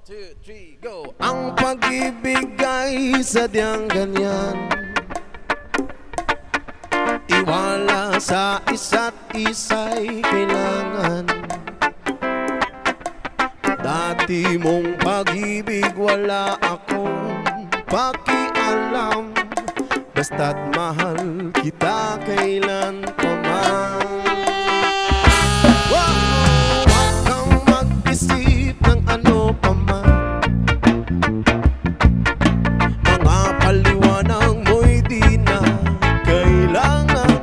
2, 3, go! Ang pag-ibig ay sadyang ganyan, tiwala sa isa't isa'y kailangan. Dati mong pag-ibig wala akong pakialam, basta't mahal kita kailan pa man. Wow! Huwag kang mag-isip ng ano pa man, mga paliwanag mo'y di na kailangan.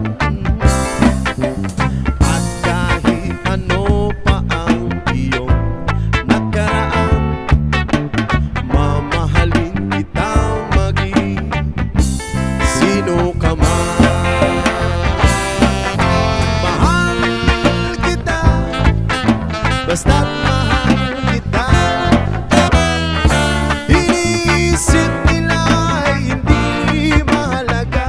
At kahit ano pa ang iyong nakaraan, mamahalin kita maging sino ka man. Mahal kita, basta't mahal kita. Iniisip nila ay hindi mahalaga,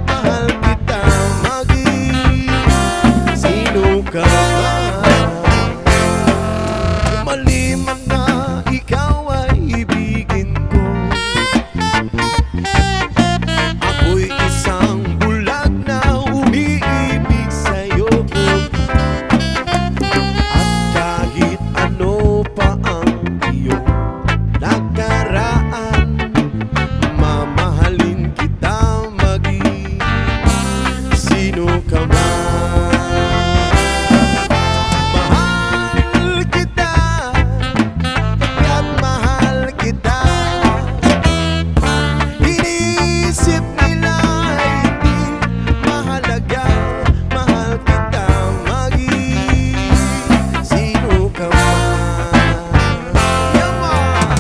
mahal kita maging sino ka man. Maliman na ikaw ay ibigin ko, ako'y isang bulag na umiibig sa'yo. At kahit ano pa ang iyong nakaraan, mamahalin kita maging sino ka man. Mahal kita, kaya't mahal kita. Iniisip nila ay hindi mahalaga, mahal kita maging sino ka man. Yaman!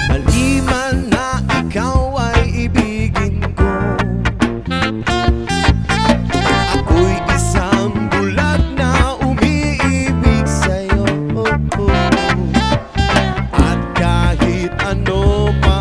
Maliman na ikaw ay ibigin ko, ako'y isang bulag na umiibig sa'yo. At kahit ano pa